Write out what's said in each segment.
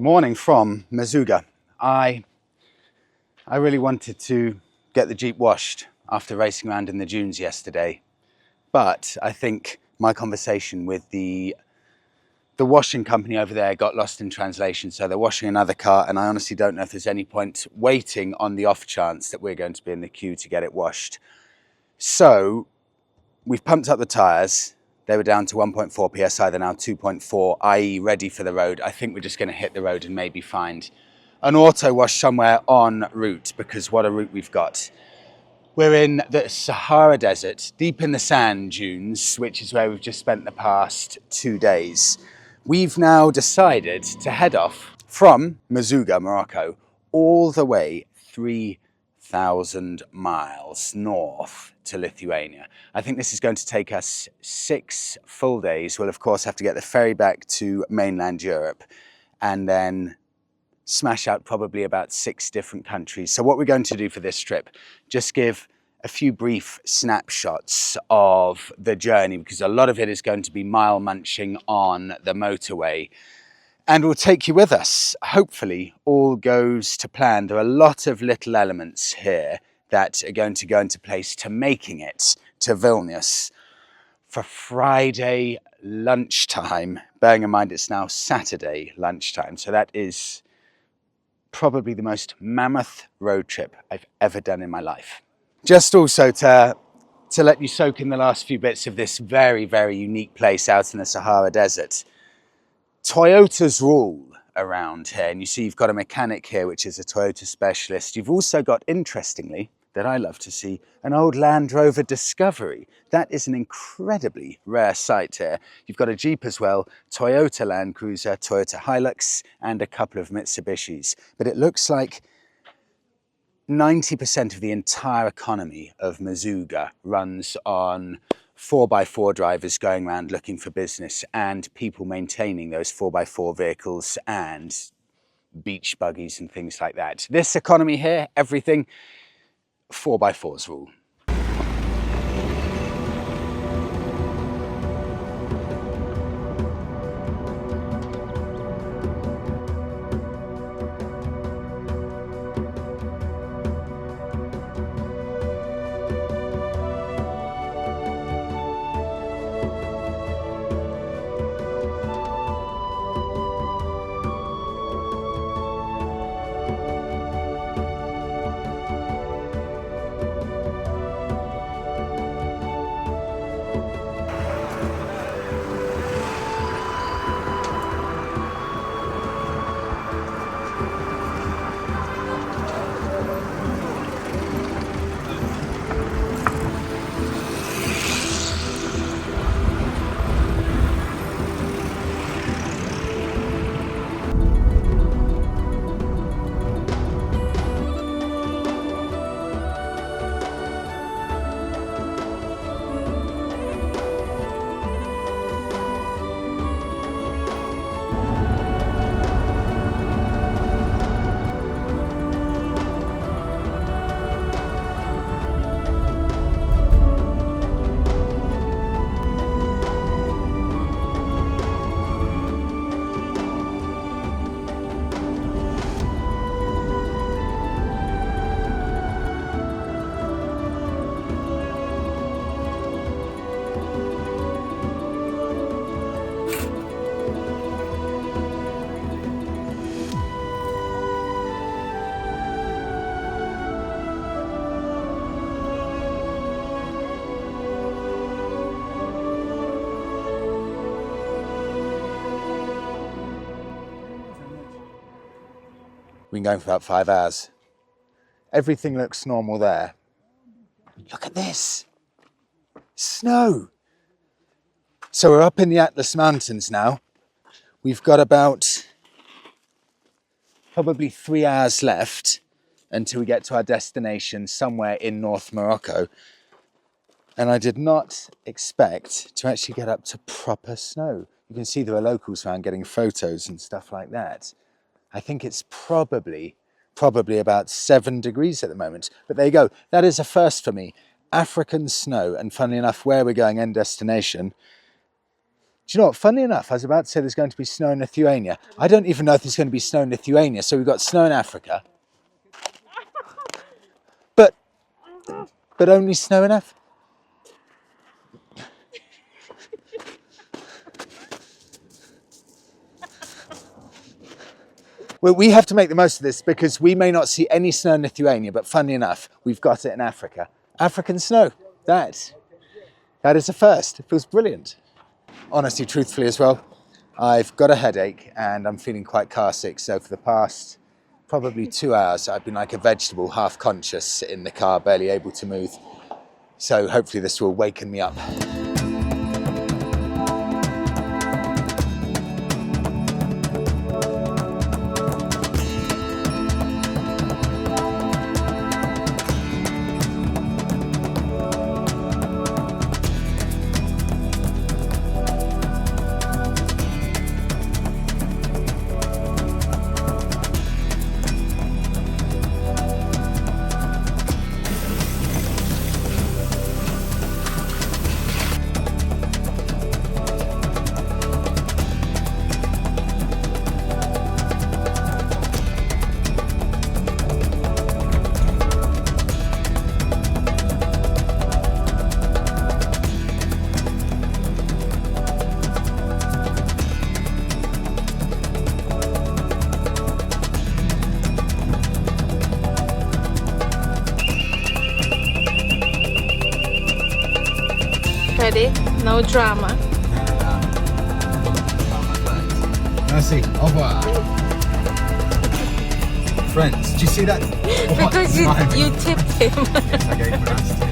Morning from Merzouga. I really wanted to get the Jeep washed after racing around in the dunes yesterday, but I think my conversation with the washing company over there got lost in translation. So they're washing another car, and I honestly don't know if there's any point waiting on the off chance that we're going to be in the queue to get it washed. So we've pumped up the tyres. They were down to 1.4 psi, they're now 2.4, i.e. ready for the road. I think we're just going to hit the road and maybe find an auto wash somewhere en route, because what a route we've got. We're in the Sahara desert, deep in the sand dunes, which is where we've just spent the past 2 days. We've now decided to head off from Merzouga, Morocco, all the way 3,000 miles north to Lithuania. I think this is going to take us 6 full days. We'll of course have to get the ferry back to mainland Europe and then smash out probably about 6 different countries. So what we're going to do for this trip, just give a few brief snapshots of the journey, because a lot of it is going to be mile munching on the motorway. And we'll take you with us. Hopefully all goes to plan. There are a lot of little elements here that are going to go into place to making it to Vilnius for Friday lunchtime, bearing in mind it's now Saturday lunchtime. So that is probably the most mammoth road trip I've ever done in my life. Just also to let you soak in the last few bits of this very, very unique place out in the Sahara desert. Toyotas rule around here, and you see you've got a mechanic here which is a Toyota specialist. You've also got, interestingly, that I love to see, an old Land Rover Discovery. That is an incredibly rare sight here. You've got a Jeep as well, Toyota Land Cruiser, Toyota Hilux, and a couple of Mitsubishis. But it looks like 90% of the entire economy of Merzouga runs on 4x4 drivers going around looking for business and people maintaining those 4x4 vehicles and beach buggies and things like that. This economy here, everything 4x4s rule. We've been going for about 5 hours. Everything looks normal there. Look at this. Snow. So we're up in the Atlas Mountains now. We've got about probably 3 hours left until we get to our destination somewhere in North Morocco. And I did not expect to actually get up to proper snow. You can see there are locals around getting photos and stuff like that. I think it's probably about 7 degrees at the moment. But there you go. That is a first for me. African snow. And funnily enough, where we're going, end destination, Do you know what? Funny enough, I was about to say there's going to be snow in Lithuania. I don't even know if there's going to be snow in Lithuania. So we've got snow in Africa. But only snow in Africa. Well, we have to make the most of this because we may not see any snow in Lithuania, but funnily enough, we've got it in Africa. African snow. That is a first. It feels brilliant. Honestly, truthfully as well, I've got a headache and I'm feeling quite car sick. So for the past probably 2 hours, I've been like a vegetable, half conscious in the car, barely able to move. So hopefully this will waken me up. Ready? No drama. Merci. Au revoir. Friends, do you see that? Because you tipped him. Yes, I gave him a nice tip.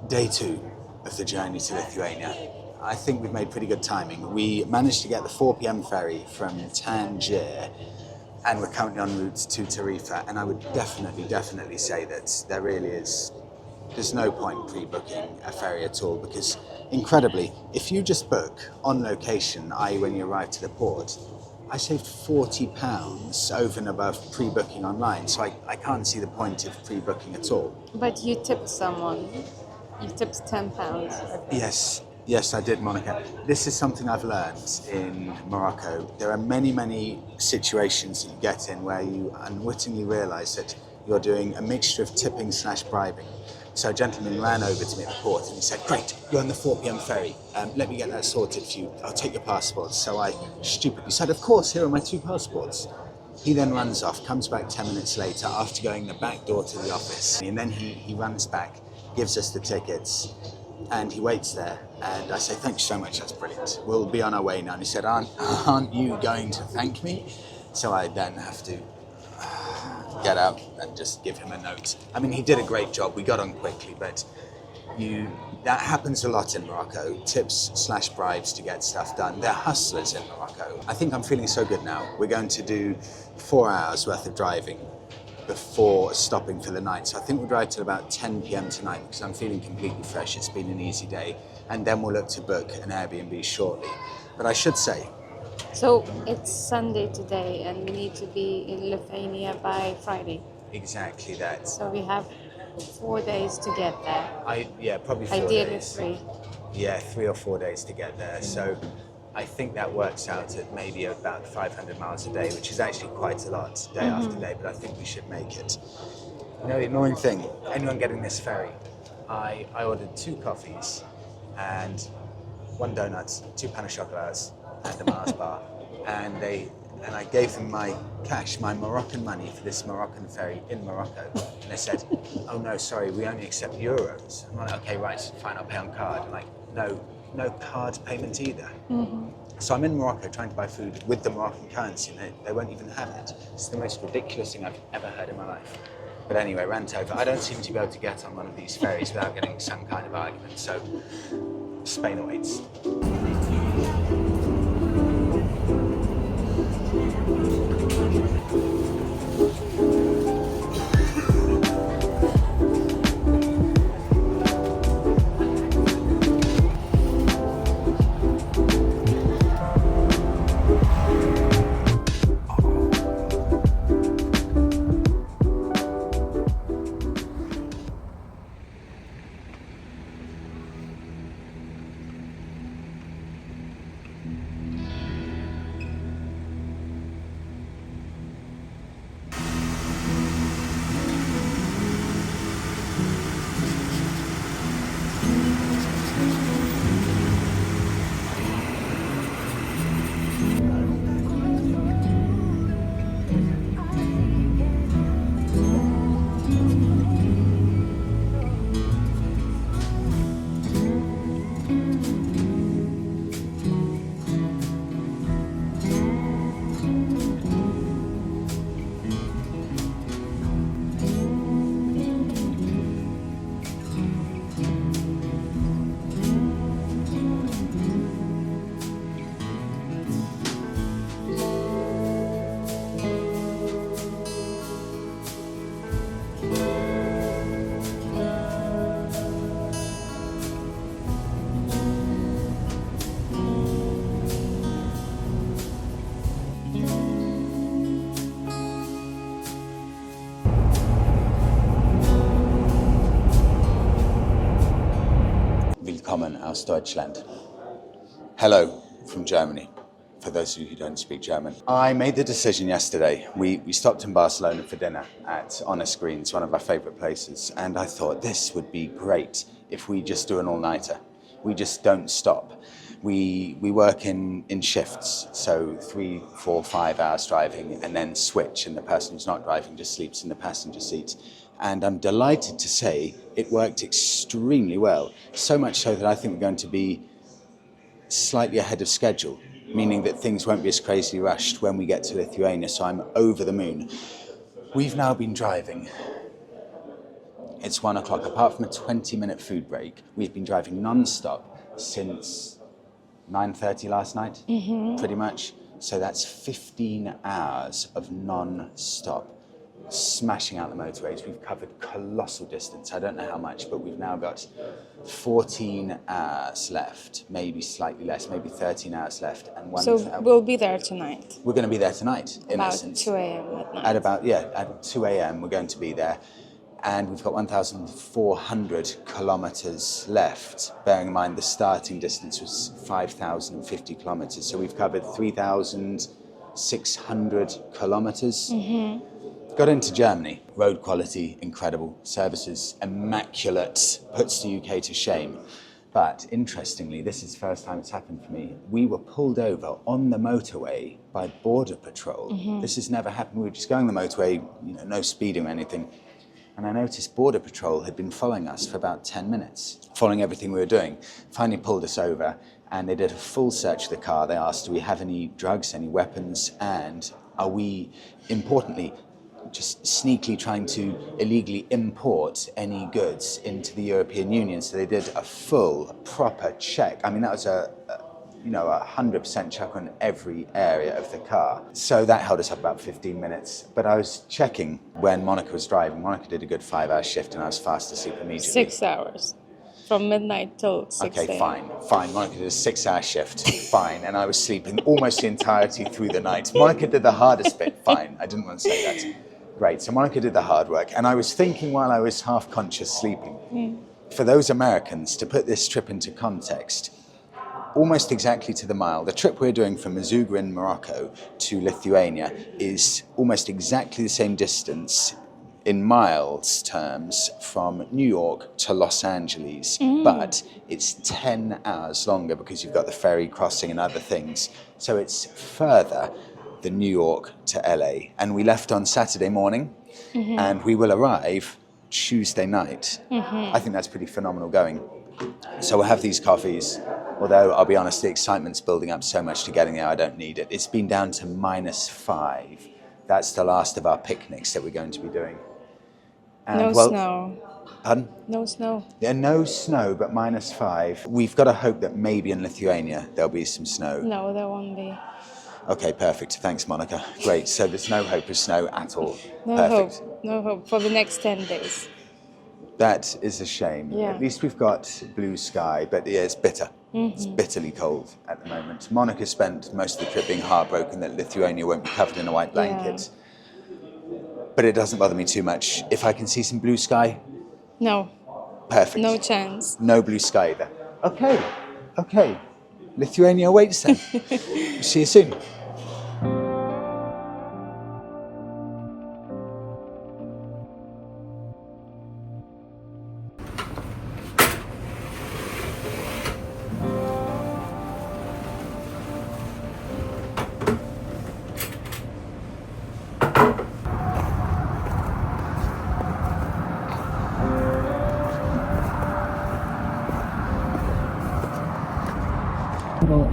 Day 2 of the journey to Lithuania. I think we've made pretty good timing. We managed to get the 4 p.m. ferry from Tangier and we're currently en route to Tarifa, and I would definitely say that there's no point pre-booking a ferry at all, because incredibly, if you just book on location, i.e. when you arrive to the port, I saved £40 over and above pre-booking online, so I can't see the point of pre-booking at all. But you tipped someone. You tipped £10. Yes, I did, Monica. This is something I've learned in Morocco. There are many situations that you get in where you unwittingly realise that you're doing a mixture of tipping / bribing. So a gentleman ran over to me at the port and he said, "Great, you're on the 4 p.m. ferry. Let me get that sorted for you. I'll take your passports." So I stupidly said, "Of course, here are my 2 passports." He then runs off, comes back 10 minutes later after going the back door to the office. And then he runs back, gives us the tickets, and he waits there. And I say, "Thank you so much, that's brilliant. We'll be on our way now." And he said, aren't you going to thank me? So I then have to get out and just give him a note. I mean, he did a great job. We got on quickly, but that happens a lot in Morocco. Tips / bribes to get stuff done. They're hustlers in Morocco. I think I'm feeling so good now. We're going to do 4 hours worth of driving before stopping for the night. So I think we'll drive till about 10 p.m. tonight because I'm feeling completely fresh. It's been an easy day. And then we'll look to book an Airbnb shortly. But I should say, so it's Sunday today and we need to be in Lithuania by Friday. exactly that. So we have 4 days to get there. Probably 4 Ideally days. 3. Yeah, 3 or 4 days to get there. So I think that works out at maybe about 500 miles a day, which is actually quite a lot day after day, but I think we should make it. You know, the annoying thing, anyone getting this ferry, I ordered 2 coffees and 1 donut, 2 pain au chocolats and a Mars bar. And I gave them my cash, my Moroccan money for this Moroccan ferry in Morocco. And they said, "Oh no, sorry, we only accept euros." I'm like, "Okay, right, fine, I'll pay on card." I'm like, no card payment either. So I'm in Morocco trying to buy food with the Moroccan currency and they won't even have it. It's the most ridiculous thing I've ever heard in my life. But anyway, rant over. I don't seem to be able to get on one of these ferries without getting some kind of argument. So Spain awaits. aus Deutschland. Hello from Germany, for those of you who don't speak German. I made the decision yesterday. We stopped in Barcelona for dinner at Honest Greens, one of our favourite places, and I thought this would be great if we just do an all-nighter. We just don't stop. We work in shifts, so 3, 4, 5 hours driving, and then switch, and the person who's not driving just sleeps in the passenger seat. And I'm delighted to say it worked extremely well, so much so that I think we're going to be slightly ahead of schedule, meaning that things won't be as crazily rushed when we get to Lithuania, so I'm over the moon. We've now been driving. It's 1 o'clock. Apart from a 20-minute food break, we've been driving non-stop since 9:30 last night, pretty much. So that's 15 hours of non-stop, smashing out the motorways. We've covered colossal distance. I don't know how much, but we've now got 14 hours left, maybe slightly less, maybe 13 hours left. And we'll be there tonight. We're going to be there tonight, in essence. About 2 a.m. at night. At 2 a.m. we're going to be there. And we've got 1,400 kilometers left, bearing in mind the starting distance was 5,050 kilometers. So we've covered 3,600 kilometers. Got into Germany. Road quality, incredible. Services, immaculate. Puts the UK to shame. But interestingly, this is the first time it's happened for me. We were pulled over on the motorway by Border Patrol. This has never happened. We were just going the motorway, no speeding or anything. And I noticed Border Patrol had been following us for about 10 minutes, following everything we were doing. Finally pulled us over, and they did a full search of the car. They asked, do we have any drugs, any weapons, and are we, importantly, just sneakily trying to illegally import any goods into the European Union? So they did a full, proper check. I mean, that was a 100% check on every area of the car. So that held us up about 15 minutes. But I was checking when Monica was driving. Monica did a good 5-hour shift and I was fast asleep immediately. 6 hours. From midnight till 6 Okay, a.m. fine. Monica did a 6-hour shift, fine. And I was sleeping almost the entirety through the night. Monica did the hardest bit, fine. I didn't want to say that. Great, so Monica did the hard work. And I was thinking while I was half conscious sleeping, for those Americans, to put this trip into context, almost exactly to the mile. The trip we're doing from Merzouga in Morocco to Lithuania is almost exactly the same distance in miles terms from New York to Los Angeles, but it's 10 hours longer because you've got the ferry crossing and other things. So it's further than New York to LA. And we left on Saturday morning and we will arrive Tuesday night. I think that's pretty phenomenal going. So we'll have these coffees, although I'll be honest, the excitement's building up so much to getting there, I don't need it. It's been down to -5. That's the last of our picnics that we're going to be doing. And, Snow. Pardon? No snow. Yeah, no snow, but -5. We've got to hope that maybe in Lithuania there'll be some snow. No, there won't be. Okay, perfect. Thanks, Monica. Great. So there's no hope of snow at all. No Perfect. hope. No hope for the next 10 days. That is a shame. Yeah. At least we've got blue sky, but yeah, it's bitter. It's bitterly cold at the moment. Monica spent most of the trip being heartbroken that Lithuania won't be covered in a white blanket. But it doesn't bother me too much. If I can see some blue sky, No. perfect. No chance. No blue sky either. Okay. Lithuania waits then. See you soon.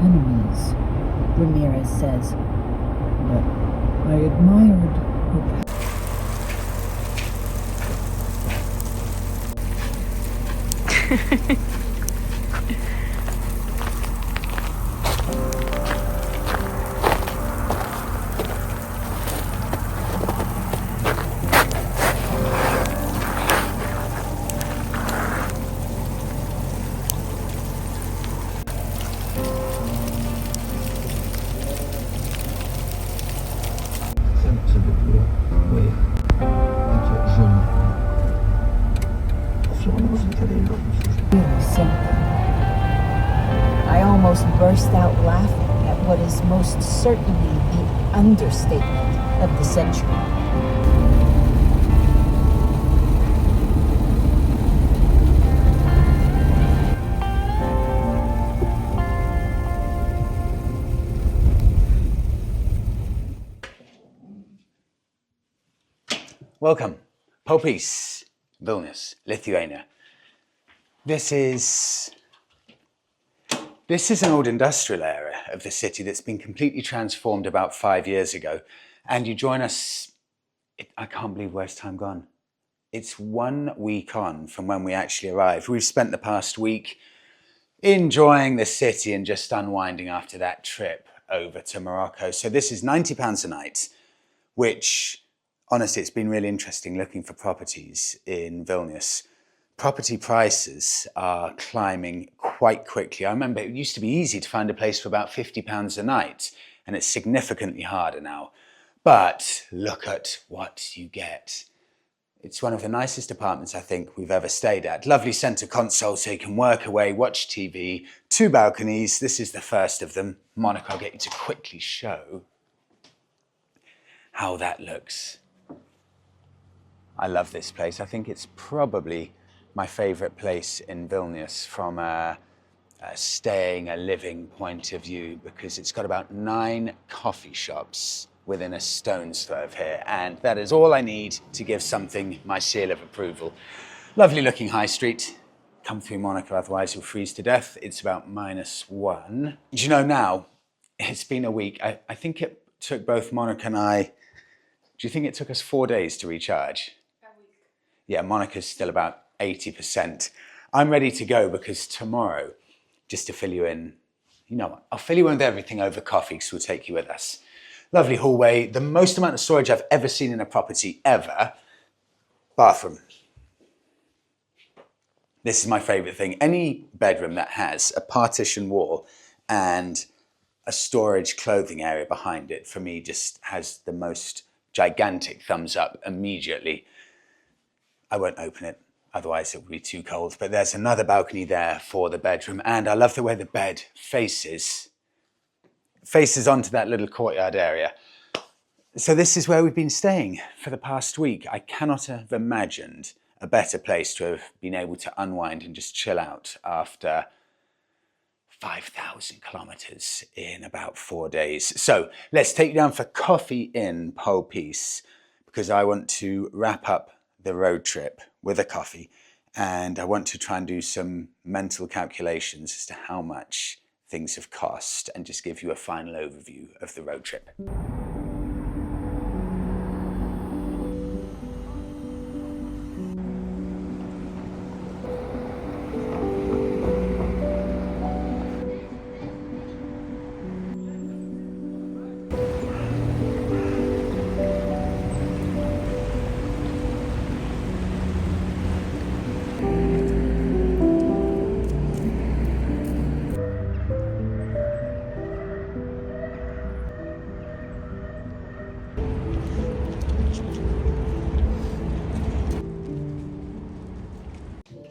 Enemies, Ramirez says, but I admired her. almost burst out laughing at what is most certainly the understatement of the century. Welcome, Popis, Vilnius, Lithuania. This is an old industrial area of the city that's been completely transformed about 5 years ago. And you join us, I can't believe where's time gone. It's 1 week on from when we actually arrived. We've spent the past week enjoying the city and just unwinding after that trip over to Morocco. So this is £90 a night, which honestly, it's been really interesting looking for properties in Vilnius. Property prices are climbing quite quickly. I remember it used to be easy to find a place for about £50 a night, and it's significantly harder now. But look at what you get. It's one of the nicest apartments I think we've ever stayed at. Lovely centre console so you can work away, watch TV, 2 balconies. This is the first of them. Monica, I'll get you to quickly show how that looks. I love this place. I think it's probably my favourite place in Vilnius from a staying, a living point of view, because it's got about 9 coffee shops within a stone's throw of here, and that is all I need to give something my seal of approval. Lovely looking high street. Come through Monaco, otherwise you'll freeze to death. It's about -1. Do you know now, it's been a week. I think it took both Monica and I, do you think it took us 4 days to recharge? Yeah, Monica's still about 80%. I'm ready to go because tomorrow, just to fill you in, you know what, I'll fill you in with everything over coffee because we'll take you with us. Lovely hallway, the most amount of storage I've ever seen in a property ever. Bathroom. This is my favourite thing. Any bedroom that has a partition wall and a storage clothing area behind it, for me, just has the most gigantic thumbs up immediately. I won't open it, otherwise it will be too cold. But there's another balcony there for the bedroom. And I love the way the bed faces onto that little courtyard area. So this is where we've been staying for the past week. I cannot have imagined a better place to have been able to unwind and just chill out after 5,000 kilometers in about 4 days. So let's take you down for coffee in Popis, because I want to wrap up the road trip with a coffee, and I want to try and do some mental calculations as to how much things have cost and just give you a final overview of the road trip.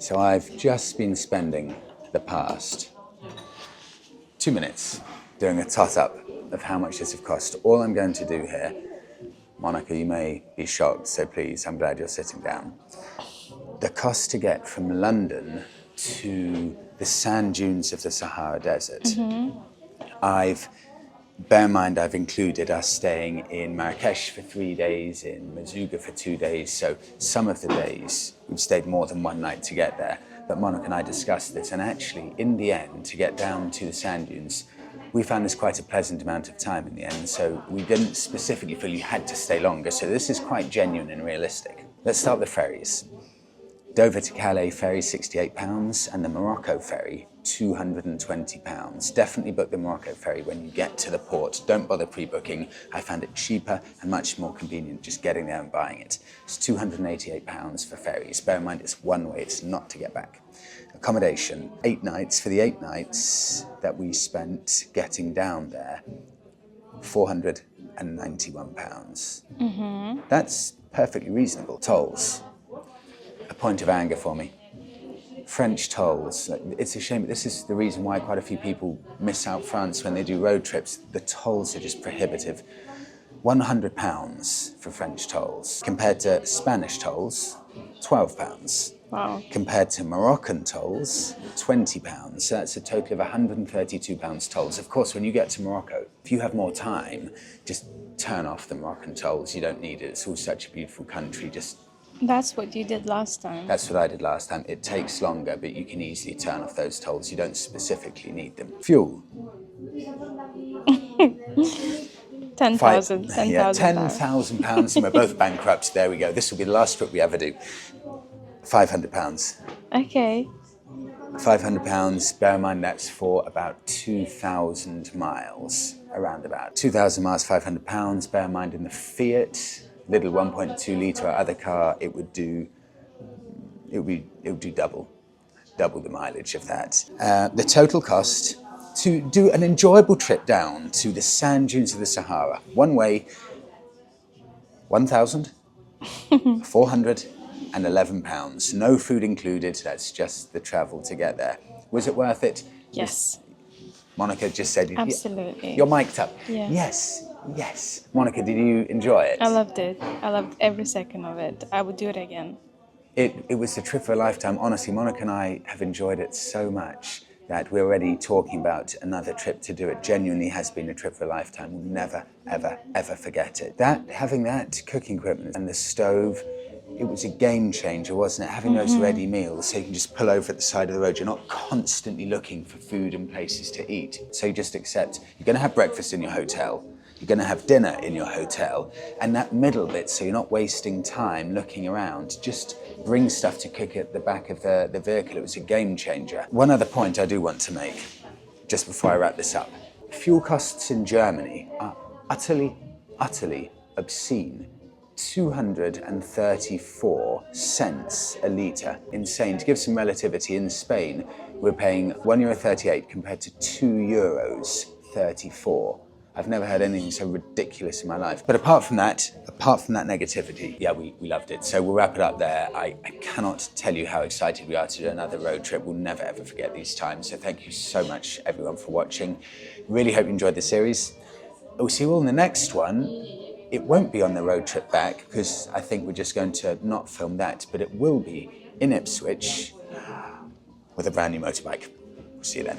So I've just been spending the past 2 minutes doing a tot-up of how much this has cost. All I'm going to do here, Monica, you may be shocked, so please, I'm glad you're sitting down. The cost to get from London to the sand dunes of the Sahara Desert. Bear in mind, I've included us staying in Marrakesh for 3 days, in Merzouga for 2 days. So some of the days, we've stayed more than 1 night to get there. But Monica and I discussed this, and actually, in the end, to get down to the sand dunes, we found this quite a pleasant amount of time in the end. So we didn't specifically feel you had to stay longer. So this is quite genuine and realistic. Let's start with ferries. Dover to Calais ferry, £68, and the Morocco ferry, £220. Definitely book the Morocco ferry when you get to the port. Don't bother pre-booking. I found it cheaper and much more convenient just getting there and buying it. It's £288 for ferries. Bear in mind, it's one way, it's not to get back. Accommodation, 8 nights. For the 8 nights that we spent getting down there, £491. That's perfectly reasonable. Tolls. A point of anger for me. French tolls. It's a shame, but this is the reason why quite a few people miss out France when they do road trips. The tolls are just prohibitive. £100 for French tolls. Compared to Spanish tolls, £12. Wow. Compared to Moroccan tolls, £20. So that's a total of £132 tolls. Of course, when you get to Morocco, if you have more time, just turn off the Moroccan tolls. You don't need it. It's all such a beautiful country. That's what you did last time. That's what I did last time. It takes longer, but you can easily turn off those tolls. You don't specifically need them. Fuel. 10,000. Yeah, £10,000, and we're both bankrupt. There we go. This will be the last trip we ever do. £500. Okay. £500. Bear in mind that's for about 2,000 miles, around about 2,000 miles. £500. Bear in mind in the Fiat, little 1.2 litre other car, it would do double the mileage of that. The total cost to do an enjoyable trip down to the sand dunes of the Sahara, one way, £1,411. No food included, that's just the travel to get there. Was it worth it? Yes. Monica just said... Absolutely. You're mic'd up. Yeah. Yes. Monica, did you enjoy it? I loved it. I loved every second of it. I would do it again. It was a trip of a lifetime. Honestly, Monica and I have enjoyed it so much that we're already talking about another trip to do. It genuinely has been a trip of a lifetime. We'll never, ever, ever forget it. Having that cooking equipment and the stove, it was a game changer, wasn't it? Having those ready meals, so you can just pull over at the side of the road. You're not constantly looking for food and places to eat. So you just accept, you're gonna have breakfast in your hotel, you're gonna have dinner in your hotel, and that middle bit, so you're not wasting time looking around, just bring stuff to cook at the back of the vehicle. It was a game changer. One other point I do want to make, just before I wrap this up. Fuel costs in Germany are utterly obscene. 234 cents a litre. Insane. To give some relativity, in Spain, we're paying €1.38 compared to €2.34. I've never heard anything so ridiculous in my life. But apart from that negativity, yeah, we loved it. So we'll wrap it up there. I cannot tell you how excited we are to do another road trip. We'll never ever forget these times. So thank you so much, everyone, for watching. Really hope you enjoyed the series. We'll see you all in the next one. It won't be on the road trip back because I think we're just going to not film that, but it will be in Ipswich with a brand new motorbike. We'll see you then.